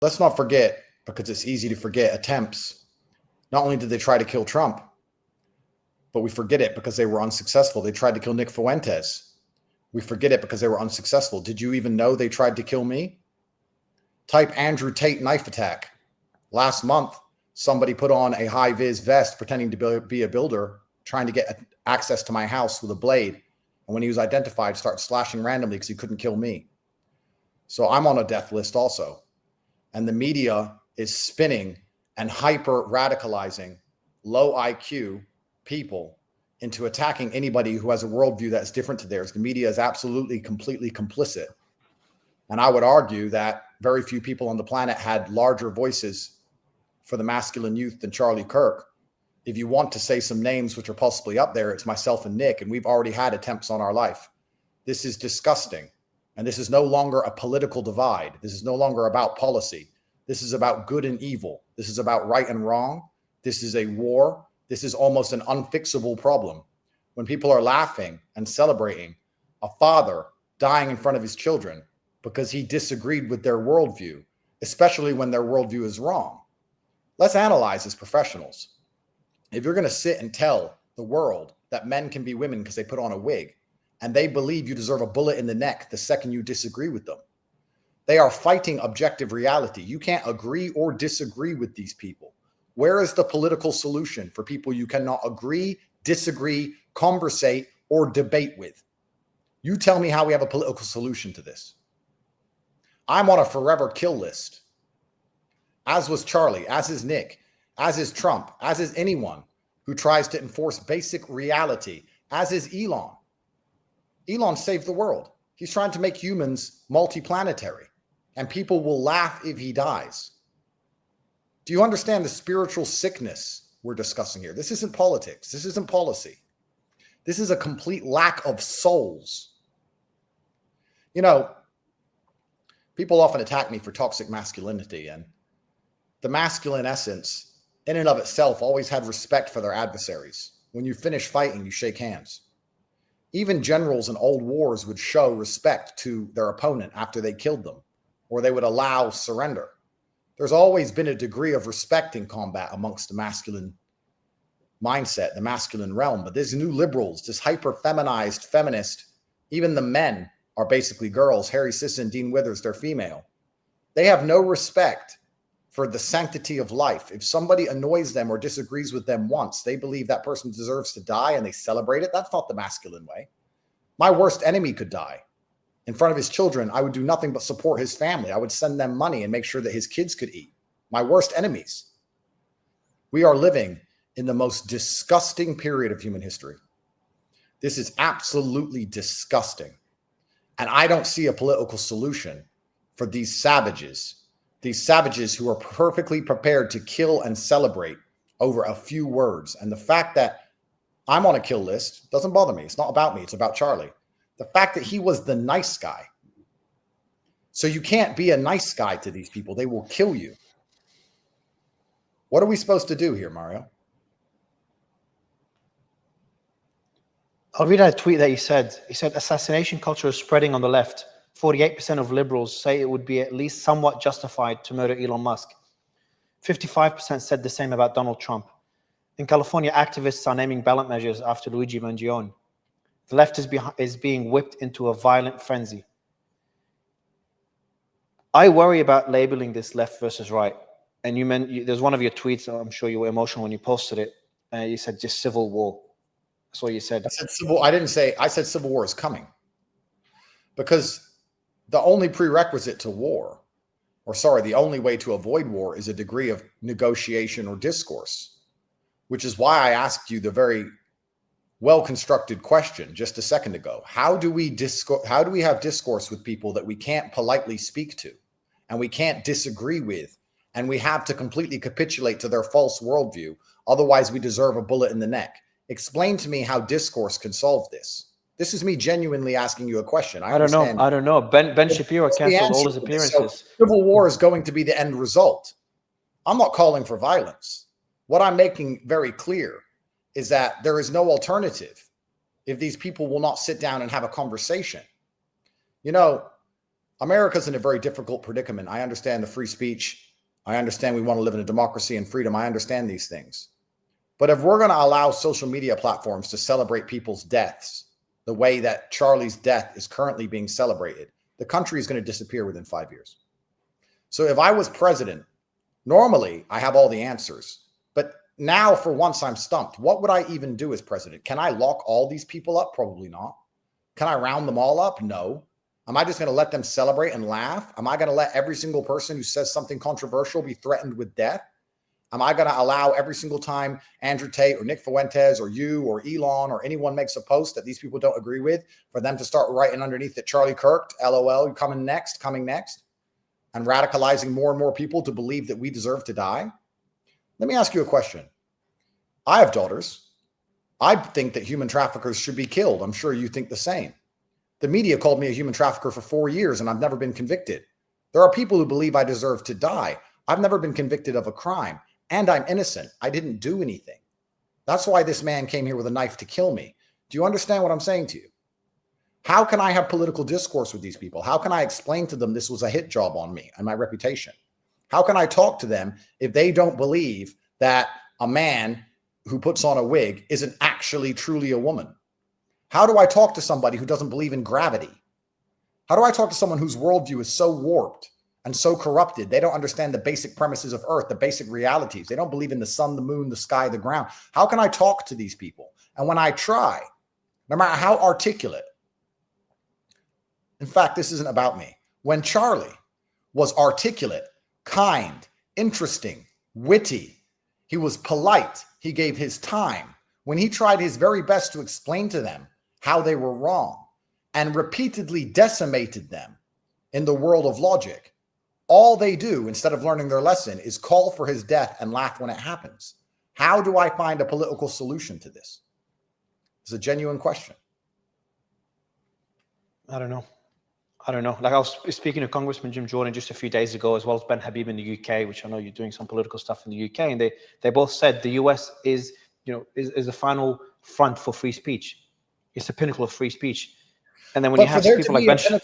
Let's not forget, because it's easy to forget, attempts. Not only did they try to kill Trump, but we forget it because they were unsuccessful. They tried to kill Nick Fuentes. We forget it because they were unsuccessful. Did you even know they tried to kill me? Type Andrew Tate knife attack. Last month, somebody put on a high-vis vest pretending to be a builder, trying to get access to my house with a blade. And when he was identified, started slashing randomly because he couldn't kill me. So I'm on a death list also. And the media is spinning and hyper-radicalizing low IQ people into attacking anybody who has a worldview that's different to theirs. The media is absolutely, completely complicit. And I would argue that very few people on the planet had larger voices for the masculine youth than Charlie Kirk. If you want to say some names which are possibly up there, it's myself and Nick, and we've already had attempts on our life. This is disgusting. And this is no longer a political divide. This is no longer about policy. This is about good and evil. This is about right and wrong. This is a war. This is almost an unfixable problem. When people are laughing and celebrating a father dying in front of his children because he disagreed with their worldview, especially when their worldview is wrong. Let's analyze as professionals. If you're going to sit and tell the world that men can be women because they put on a wig, and they believe you deserve a bullet in the neck the second you disagree with them, they are fighting objective reality. You can't agree or disagree with these people. Where is the political solution for people you cannot agree, disagree, conversate, or debate with? You tell me how we have a political solution to this. I'm on a forever kill list, as was Charlie, as is Nick, as is Trump, as is anyone who tries to enforce basic reality, as is Elon. Elon saved the world. He's trying to make humans multiplanetary, and people will laugh if he dies. Do you understand the spiritual sickness we're discussing here? This isn't politics. This isn't policy. This is a complete lack of souls. You know, people often attack me for toxic masculinity, and the masculine essence in and of itself always had respect for their adversaries. When you finish fighting, you shake hands. Even generals in old wars would show respect to their opponent after they killed them, or they would allow surrender. There's always been a degree of respect in combat amongst the masculine mindset, the masculine realm. But these new liberals, this hyper-feminized feminist, even the men are basically girls. Harry Sisson, Dean Withers, they're female. They have no respect for the sanctity of life. If somebody annoys them or disagrees with them once, they believe that person deserves to die and they celebrate it. That's not the masculine way. My worst enemy could die. In front of his children, I would do nothing but support his family. I would send them money and make sure that his kids could eat. My worst enemies. We are living in the most disgusting period of human history. This is absolutely disgusting. And I don't see a political solution for these savages who are perfectly prepared to kill and celebrate over a few words. And the fact that I'm on a kill list doesn't bother me. It's not about me. It's about Charlie. The fact that he was the nice guy. So you can't be a nice guy to these people. They will kill you. What are we supposed to do here, Mario? I'll read out a tweet that he said. He said, assassination culture is spreading on the left. 48% of liberals say it would be at least somewhat justified to murder Elon Musk. 55% said the same about Donald Trump. In California, activists are naming ballot measures after Luigi Mangione. The left is being whipped into a violent frenzy. I worry about labeling this left versus right. And there's one of your tweets, I'm sure you were emotional when you posted it. You said just civil war. That's what you said. I said civil war is coming. Because the only prerequisite to war, the only way to avoid war is a degree of negotiation or discourse, which is why I asked you the very well-constructed question just a second ago. How do we have discourse with people that we can't politely speak to and we can't disagree with, and we have to completely capitulate to their false worldview? Otherwise, we deserve a bullet in the neck. Explain to me how discourse can solve this. This is me genuinely asking you a question. I don't know. Ben Shapiro canceled all his appearances. So civil war is going to be the end result. I'm not calling for violence. What I'm making very clear is that there is no alternative if these people will not sit down and have a conversation. You know, America's in a very difficult predicament. I understand the free speech. I understand we want to live in a democracy and freedom. I understand these things. But if we're going to allow social media platforms to celebrate people's deaths the way that Charlie's death is currently being celebrated, the country is going to disappear within 5 years. So if I was president, normally I have all the answers. But now for once I'm stumped. What would I even do as president? Can I lock all these people up? Probably not. Can I round them all up? No. Am I just going to let them celebrate and laugh? Am I going to let every single person who says something controversial be threatened with death? Am I going to allow every single time Andrew Tate or Nick Fuentes or you or Elon or anyone makes a post that these people don't agree with for them to start writing underneath it, Charlie Kirk, LOL, you coming next, and radicalizing more and more people to believe that we deserve to die? Let me ask you a question. I have daughters. I think that human traffickers should be killed. I'm sure you think the same. The media called me a human trafficker for 4 years and I've never been convicted. There are people who believe I deserve to die. I've never been convicted of a crime. And I'm innocent. I didn't do anything. That's why this man came here with a knife to kill me. Do you understand what I'm saying to you? How can I have political discourse with these people? How can I explain to them this was a hit job on me and my reputation? How can I talk to them if they don't believe that a man who puts on a wig isn't actually truly a woman? How do I talk to somebody who doesn't believe in gravity? How do I talk to someone whose worldview is so warped and so corrupted? They don't understand the basic premises of Earth, the basic realities. They don't believe in the sun, the moon, the sky, the ground. How can I talk to these people? And when I try, no matter how articulate, in fact, this isn't about me. When Charlie was articulate, kind, interesting, witty, he was polite, he gave his time. When he tried his very best to explain to them how they were wrong and repeatedly decimated them in the world of logic, all they do instead of learning their lesson is call for his death and laugh when it happens. How do I find a political solution to this? It's a genuine question. I don't know. Like I was speaking to Congressman Jim Jordan just a few days ago, as well as Ben Habib in the UK, which I know you're doing some political stuff in the UK, and they both said the US is the final front for free speech. It's the pinnacle of free speech. And then when you have people like Ben,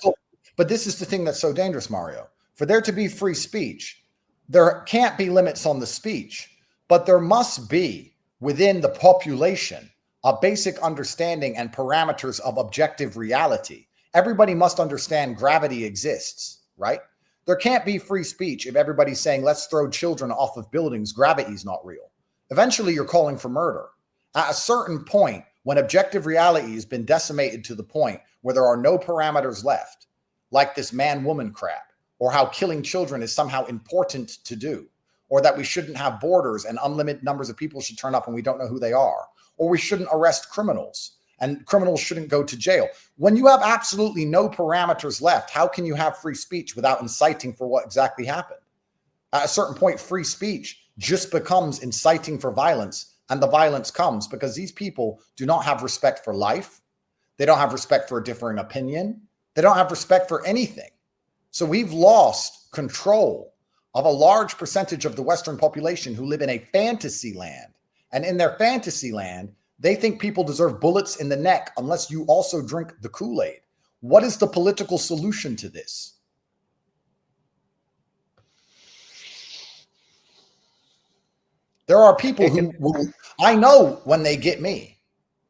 but this is the thing that's so dangerous, Mario. For there to be free speech, there can't be limits on the speech, but there must be within the population a basic understanding and parameters of objective reality. Everybody must understand gravity exists, right? There can't be free speech if everybody's saying, let's throw children off of buildings. Gravity is not real. Eventually, you're calling for murder. At a certain point, when objective reality has been decimated to the point where there are no parameters left, like this man-woman crap, or how killing children is somehow important to do, or that we shouldn't have borders and unlimited numbers of people should turn up and we don't know who they are, or we shouldn't arrest criminals and criminals shouldn't go to jail. When you have absolutely no parameters left, how can you have free speech without inciting for what exactly happened? At a certain point, free speech just becomes inciting for violence, and the violence comes because these people do not have respect for life. They don't have respect for a differing opinion. They don't have respect for anything. So we've lost control of a large percentage of the Western population who live in a fantasy land. And in their fantasy land, they think people deserve bullets in the neck unless you also drink the Kool-Aid. What is the political solution to this? There are people who will, I know when they get me,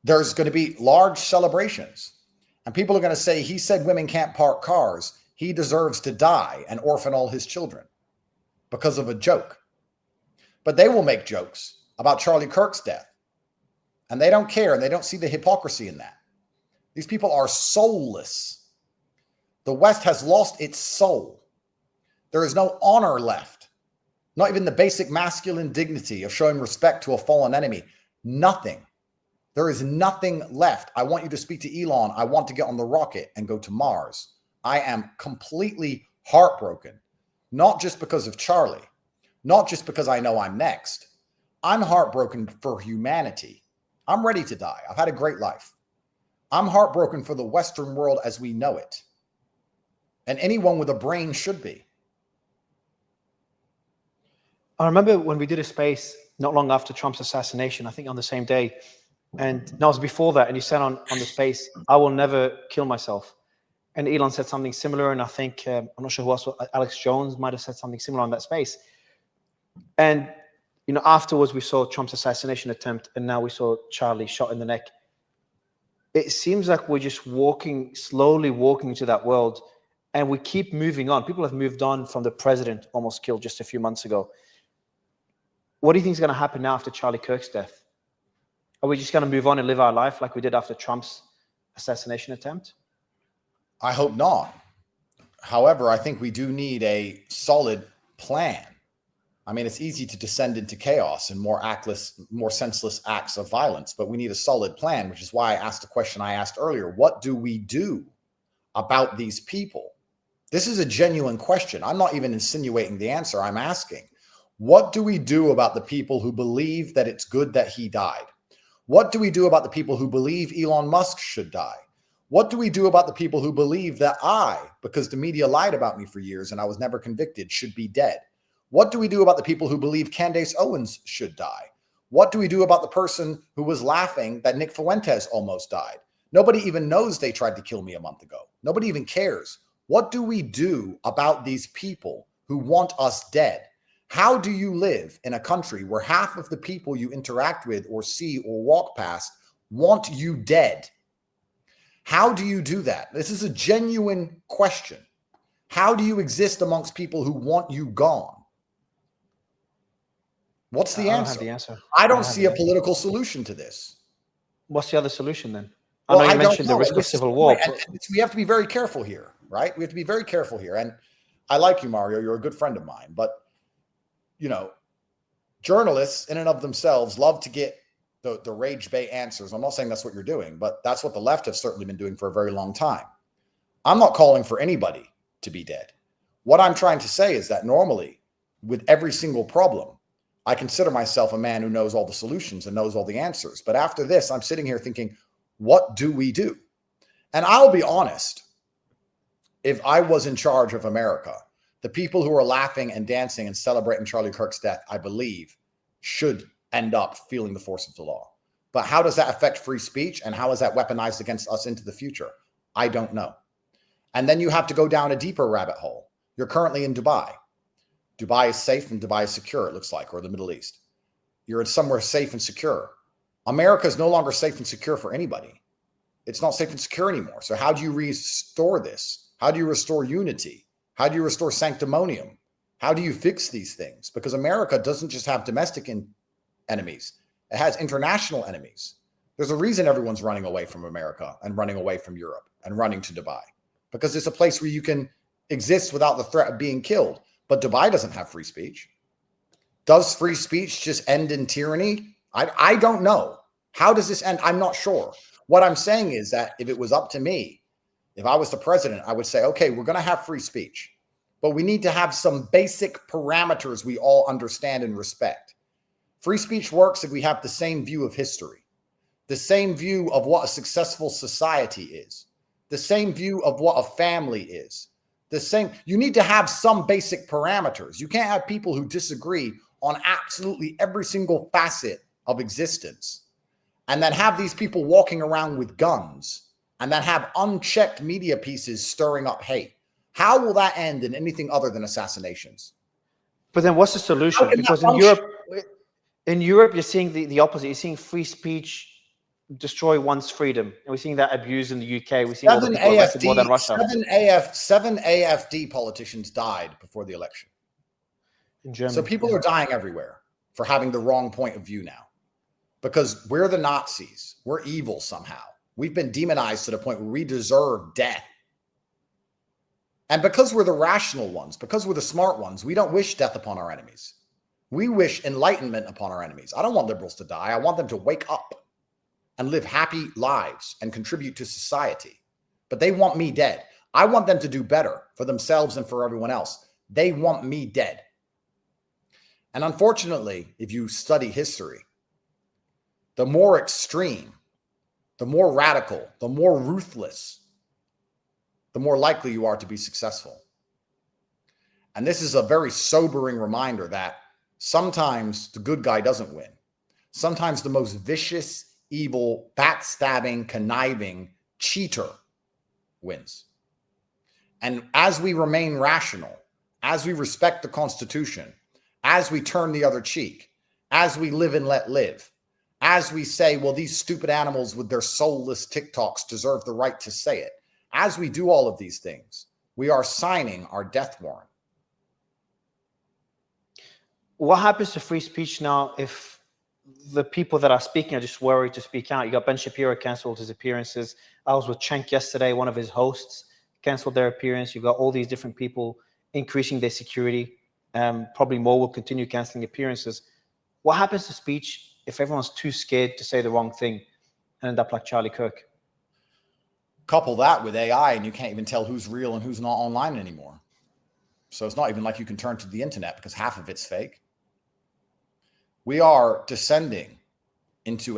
there's going to be large celebrations. And people are going to say, he said women can't park cars. He deserves to die and orphan all his children because of a joke. But they will make jokes about Charlie Kirk's death. And they don't care, and they don't see the hypocrisy in that. These people are soulless. The West has lost its soul. There is no honor left. Not even the basic masculine dignity of showing respect to a fallen enemy. Nothing. There is nothing left. I want you to speak to Elon. I want to get on the rocket and go to Mars. I am completely heartbroken. Not just because of Charlie. Not just because I know I'm next. I'm heartbroken for humanity. I'm ready to die. I've had a great life. I'm heartbroken for the Western world as we know it. And anyone with a brain should be. I remember when we did a space not long after Trump's assassination, I think on the same day, and that was before that, and you said on the space, I will never kill myself. And Elon said something similar. And I think, I'm not sure who else, Alex Jones might have said something similar on that space. And, afterwards we saw Trump's assassination attempt, and now we saw Charlie shot in the neck. It seems like we're just slowly walking into that world, and we keep moving on. People have moved on from the president almost killed just a few months ago. What do you think is going to happen now after Charlie Kirk's death? Are we just going to move on and live our life like we did after Trump's assassination attempt? I hope not. However, I think we do need a solid plan. I mean, it's easy to descend into chaos and more senseless acts of violence, but we need a solid plan, which is why I asked the question I asked earlier. What do we do about these people? This is a genuine question. I'm not even insinuating the answer. I'm asking, what do we do about the people who believe that it's good that he died? What do we do about the people who believe Elon Musk should die? What do we do about the people who believe that I, because the media lied about me for years and I was never convicted, should be dead? What do we do about the people who believe Candace Owens should die? What do we do about the person who was laughing that Nick Fuentes almost died? Nobody even knows they tried to kill me a month ago. Nobody even cares. What do we do about these people who want us dead? How do you live in a country where half of the people you interact with or see or walk past want you dead? How do you do that? This is a genuine question. How do you exist amongst people who want you gone? What's the answer? I don't have the answer. I don't see a political solution to this. What's the other solution then? Well, I know you mentioned the risk of civil war. We have to be very careful here, right? We have to be very careful here. And I like you, Mario. You're a good friend of mine. But, journalists in and of themselves love to get the rage bait answers. I'm not saying that's what you're doing, but that's what the left have certainly been doing for a very long time. I'm not calling for anybody to be dead. What I'm trying to say is that normally, with every single problem, I consider myself a man who knows all the solutions and knows all the answers. But after this, I'm sitting here thinking, what do we do? And I'll be honest, if I was in charge of America, the people who are laughing and dancing and celebrating Charlie Kirk's death, I believe, should end up feeling the force of the law. But how does that affect free speech? And how is that weaponized against us into the future? I don't know. And then you have to go down a deeper rabbit hole. You're currently in Dubai. Dubai is safe and Dubai is secure, it looks like, or the Middle East. You're in somewhere safe and secure. America is no longer safe and secure for anybody. It's not safe and secure anymore. So how do you restore this? How do you restore unity? How do you restore sanctimonium? How do you fix these things? Because America doesn't just have domestic enemies. It has international enemies. There's a reason everyone's running away from America and running away from Europe and running to Dubai, because it's a place where you can exist without the threat of being killed. But Dubai doesn't have free speech. Does free speech just end in tyranny? I don't know. How does this end? I'm not sure. What I'm saying is that if it was up to me, if I was the president, I would say, okay, we're going to have free speech, but we need to have some basic parameters we all understand and respect. Free speech works if we have the same view of history, the same view of what a successful society is, the same view of what a family is, you need to have some basic parameters. You can't have people who disagree on absolutely every single facet of existence and then have these people walking around with guns and then have unchecked media pieces stirring up hate. How will that end in anything other than assassinations? But then what's the solution? Because in Europe, you're seeing the opposite. You're seeing free speech destroy one's freedom. And we're seeing that abused in the UK. We're seeing all the people arrested more than Russia. Seven AFD politicians died before the election. In Germany. So people are dying everywhere for having the wrong point of view now. Because we're the Nazis. We're evil somehow. We've been demonized to the point where we deserve death. And because we're the rational ones, because we're the smart ones, we don't wish death upon our enemies. We wish enlightenment upon our enemies. I don't want liberals to die. I want them to wake up and live happy lives and contribute to society. But they want me dead. I want them to do better for themselves and for everyone else. They want me dead. And unfortunately, if you study history, the more extreme, the more radical, the more ruthless, the more likely you are to be successful. And this is a very sobering reminder that sometimes the good guy doesn't win. Sometimes the most vicious, evil, backstabbing, conniving cheater wins. And as we remain rational, as we respect the Constitution, as we turn the other cheek, as we live and let live, as we say, well, these stupid animals with their soulless TikToks deserve the right to say it. As we do all of these things, we are signing our death warrant. What happens to free speech now if the people that are speaking are just worried to speak out? You got Ben Shapiro canceled his appearances. I was with Cenk yesterday, one of his hosts canceled their appearance. You've got all these different people increasing their security. Probably more will continue canceling appearances. What happens to speech if everyone's too scared to say the wrong thing and end up like Charlie Kirk? Couple that with AI and you can't even tell who's real and who's not online anymore. So it's not even like you can turn to the internet because half of it's fake. We are descending into